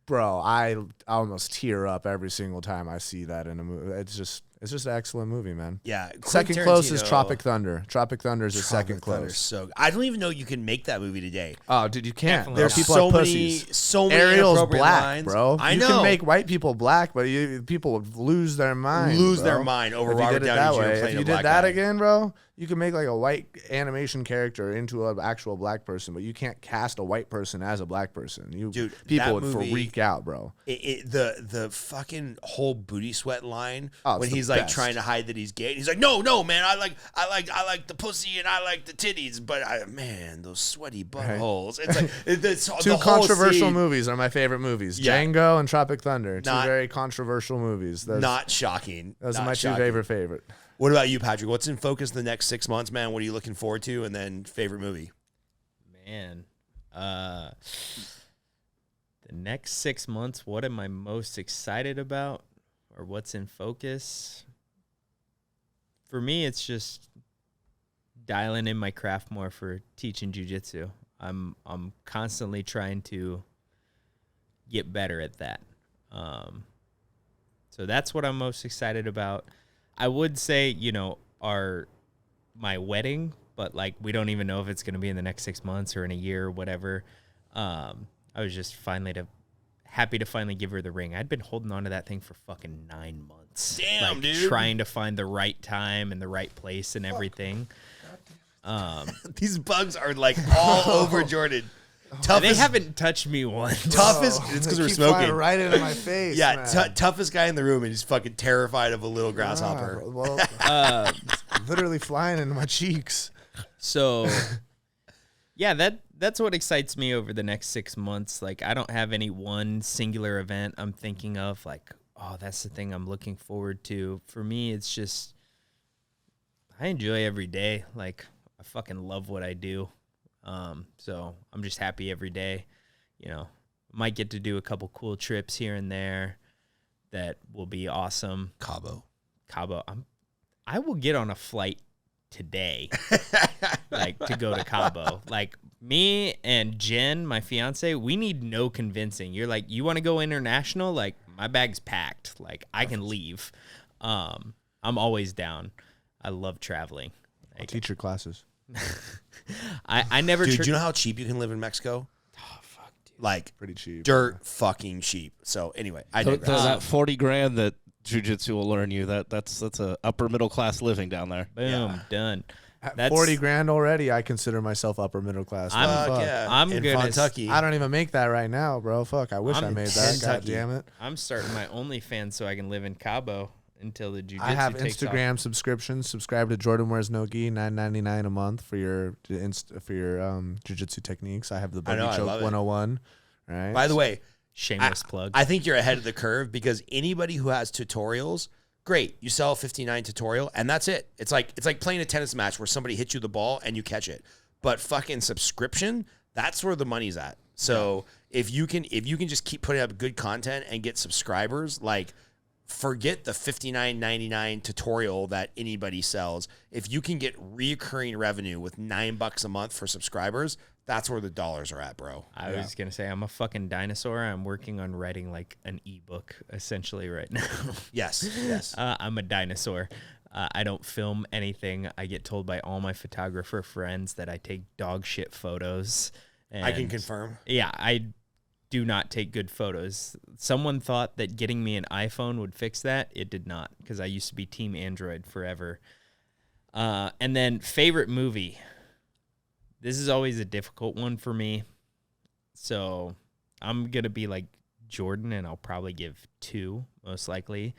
bro, I almost tear up every single time I see that in a movie. It's just an excellent movie, man. Yeah. Second Quentin closest, Tarantino- Tropic Thunder. Tropic Thunder is a second Tropic Thunder's close. So I don't even know you can make that movie today. Oh, dude, you can't. Definitely There's People so are many, pussies. so many Ariel's inappropriate black, lines. bro. I You know. can make white people black, but people would lose their mind. Lose bro. their mind over if you Robert did it Downey that Jr. way. playing If a you black did that guy. again, bro, you can make like a white animation character into an actual black person, but you can't cast a white person as a black person. Dude, people that would movie- freak out, bro. The fucking whole booty sweat line Oh, it's when the he's like best. trying to hide that he's gay. And he's like, no, man, I like the pussy and I like the titties, but man, those sweaty buttholes. It's like it's Two the whole controversial scene, movies are my favorite movies. Yeah. Django and Tropic Thunder. Two Not- very controversial movies. Not shocking. Those Not are my shocking. two favorite. What about you, Patrick? What's in focus the next 6 months, man? What are you looking forward to? And then favorite movie? Man, the next 6 months, what am I most excited about, or what's in focus? For me, it's just dialing in my craft more for teaching jiu-jitsu. I'm constantly trying to get better at that. So that's what I'm most excited about. I would say, my wedding, but like we don't even know if it's going to be in the next 6 months or in a year or whatever. I was just happy to finally give her the ring. I'd been holding on to that thing for fucking 9 months. Damn, dude. Trying to find the right time and the right place and everything. These bugs are like all over Jordan. They Toughest, haven't touched me once. toughest. It's because They we're keep flying smoking. right into my face. Yeah, man. toughest guy in the room, and he's fucking terrified of a little grasshopper. Well, literally flying into my cheeks. So, yeah, that's what excites me over the next 6 months. Like, I don't have any one singular event I'm thinking of. Like, oh, that's the thing I'm looking forward to. For me, it's just I enjoy every day. Like, I fucking love what I do. So I'm just happy every day. Might get to do a couple cool trips here and there that will be awesome. Cabo. I will get on a flight today, like to go to Cabo. Like me and Jen, my fiance, we need no convincing. You're like, you want to go international? Like my bag's packed. Like I can leave. I'm always down. I love traveling. I'll teach your classes. I never. Dude, do you know how cheap you can live in Mexico? Oh fuck, dude. Like Pretty cheap. dirt fucking cheap. So anyway, I So digress. that $40,000 that jiu-jitsu will learn you, that's a upper middle class living down there. Boom, Yeah. done. At That's 40 grand already, I consider myself upper middle class. I'm- Fuck. yeah, I'm in gonna- Kentucky. I don't even make that right now, bro. Fuck, I wish I I'm made that. God Kentucky. damn it. I'm starting my OnlyFans so I can live in Cabo until the jiu-jitsu I have takes off. Instagram subscriptions. Subscribe to Jordan Wears No Gi, $9.99 a month for your jiu-jitsu techniques. I have the I know, Boogie I Choke love it. 101. Right. By the way, Shameless plug. I think you're ahead of the curve because anybody who has tutorials, great. You sell a 59 tutorial and that's it. It's like playing a tennis match where somebody hits you the ball and you catch it. But fucking subscription, that's where the money's at. So if you can just keep putting up good content and get subscribers, like forget the $59.99 tutorial that anybody sells. If you can get reoccurring revenue with $9 a month for subscribers, that's where the dollars are at, bro. I was going to say, I'm a fucking dinosaur. I'm working on writing like an ebook essentially right now. Yes. I'm a dinosaur. I don't film anything. I get told by all my photographer friends that I take dog shit photos. And I can confirm. Yeah, I do not take good photos. Someone thought that getting me an iPhone would fix that. It did not, because I used to be Team Android forever. And then favorite movie. This is always a difficult one for me. So I'm going to be like Jordan, and I'll probably give 2, most likely.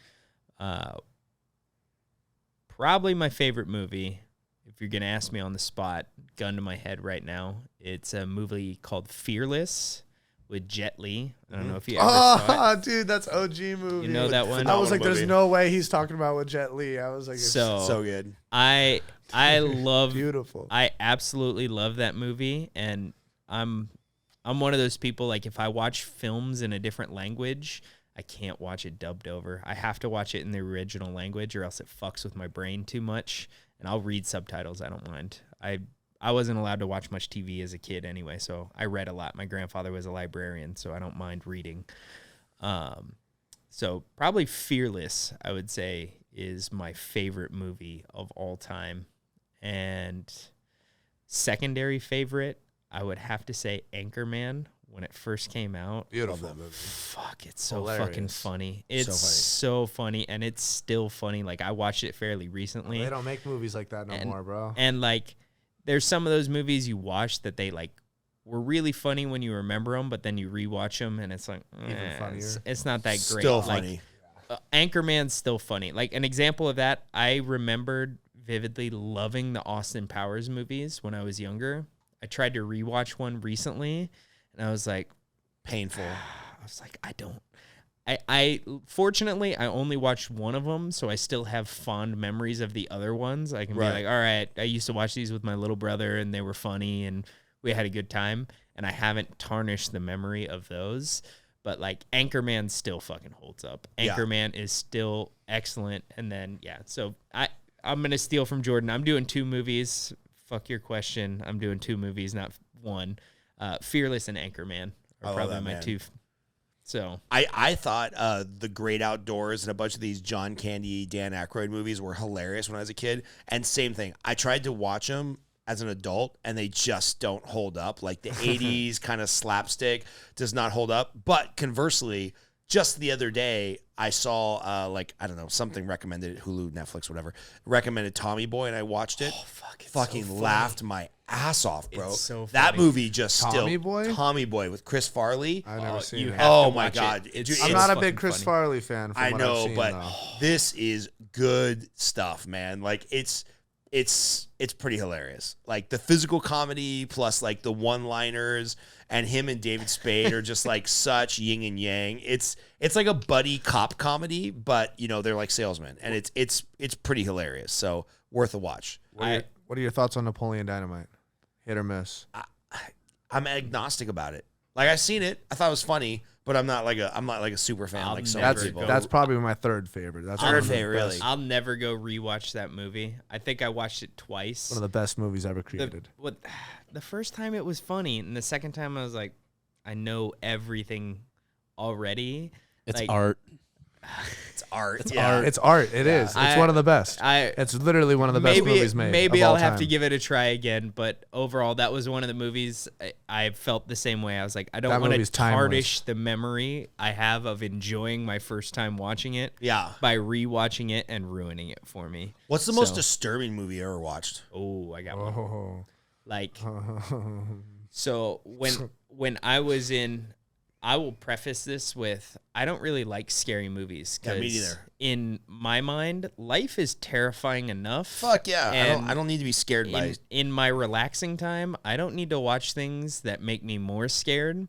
Probably my favorite movie, if you're going to ask me on the spot, gun to my head right now, it's a movie called Fearless with Jet Li. I don't know if you ever saw it. Dude, that's OG movie. You know that one? I was like, movie. there's no way he's talking about with Jet Li. I was like, it's So good. I love beautiful. I absolutely love that movie, and I'm one of those people, like, if I watch films in a different language, I can't watch it dubbed over. I have to watch it in the original language, or else it fucks with my brain too much. And I'll read subtitles. I don't mind. I wasn't allowed to watch much TV as a kid anyway, so I read a lot. My grandfather was a librarian, so I don't mind reading. So probably Fearless, I would say, is my favorite movie of all time. And secondary favorite, I would have to say Anchorman when it first came out. Beautiful. Love that movie. Fuck, it's so Hilarious. fucking funny. It's so funny, and it's still funny. Like, I watched it fairly recently. They don't make movies like that no more, bro. And, like, there's some of those movies you watch that they, like, were really funny when you remember them, but then you rewatch them, and it's like, Even funnier. it's not that great. Still Like, funny. Anchorman's still funny. Like, an example of that, I remembered vividly loving the Austin Powers movies when I was younger. I tried to rewatch one recently, and I was like, Painful. I was like, I fortunately, I only watched one of them, so I still have fond memories of the other ones. I can be like, all right, I used to watch these with my little brother, and they were funny, and we had a good time, and I haven't tarnished the memory of those. But, like, Anchorman still fucking holds up. Anchorman is still excellent. And then, so I'm going to steal from Jordan. I'm doing 2 movies. Fuck your question. I'm doing 2 movies, not one. Fearless and Anchorman are probably my 2. So I thought The Great Outdoors and a bunch of these John Candy, Dan Aykroyd movies were hilarious when I was a kid. And same thing. I tried to watch them as an adult, and they just don't hold up. Like, the 80s kind of slapstick does not hold up. But conversely, just the other day, I saw, I don't know, something recommended, Hulu, Netflix, whatever, recommended Tommy Boy, and I watched it. Oh, fuck, it's fucking so laughed my ass off, bro. It's so that funny. movie just Tommy Boy? Tommy Boy with Chris Farley. I've never seen it. Oh my God. It's Dude, I'm it's not a fucking big Chris funny. Farley fan. From I what know, I've seen, but though. this is good stuff, man. Like, it's pretty hilarious. Like, the physical comedy plus, like, the one-liners, and him and David Spade are just, like, such yin and yang. It's like a buddy cop comedy, but, you know, they're like salesmen, and it's pretty hilarious. So worth a watch. What are your thoughts on Napoleon Dynamite? Hit or miss? I'm agnostic about it. Like, I've seen it. I thought it was funny, but I'm not like a super fan I'll like some never people. That's probably my third favorite. That's Third one of the favorite, best- really. I'll never go rewatch that movie. I think I watched it twice. One of the best movies ever created. The first time it was funny, and the second time I was like, I know everything already. It's Like, art. It's art. It's yeah. art. It's art. It is. It's one of the best. It's literally one of the best movies made. Maybe of all I'll have to time. give it a try again, but overall, that was one of the movies I felt the same way. I was like, I don't That want movie's to timeless. tarnish the memory I have of enjoying my first time watching it Yeah. by rewatching it and ruining it for me. What's the most So- disturbing movie you ever watched? Oh, I got one. Oh. Like, so when I was in, I will preface this with, I don't really like scary movies. Yeah, me 'cause neither. In my mind, life is terrifying enough. Fuck yeah. And I don't need to be scared by it. in my relaxing time, I don't need to watch things that make me more scared.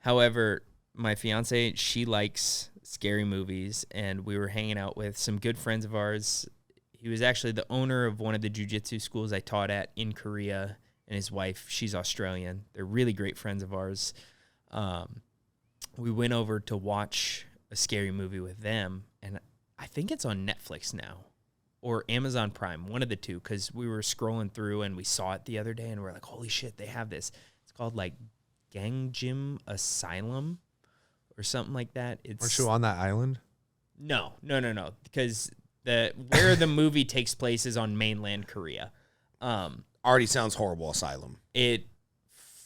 However, my fiance, she likes scary movies, and we were hanging out with some good friends of ours. He was actually the owner of one of the jiu-jitsu schools I taught at in Korea, and his wife, she's Australian. They're really great friends of ours. We went over to watch a scary movie with them, and I think it's on Netflix now or Amazon Prime, one of the two, because we were scrolling through and we saw it the other day, and we're like, holy shit, they have this. It's called, like, Gang Gym Asylum or something like that. Aren't you on that island? No, because where the movie takes place is on mainland Korea. Already sounds horrible, Asylum. It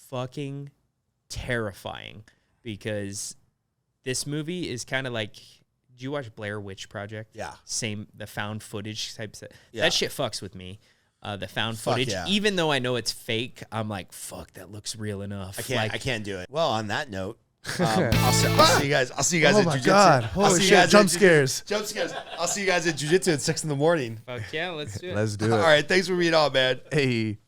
fucking terrifying, because this movie is kind of like, did you watch Blair Witch Project? Yeah. Same, the found footage type stuff. Yeah. That shit fucks with me. The found Fuck footage, yeah. even though I know it's fake, I'm like, fuck, that looks real enough. I can't do it. Well, on that note, I'll see you guys. I'll see you guys Oh at my jiu-jitsu. God. I'll Holy see you shit. guys Jump at scares. Jump scares. I'll see you guys at jiu-jitsu at 6 a.m. Fuck yeah, let's do it. Let's do All it. right. Thanks for being on, man. Hey.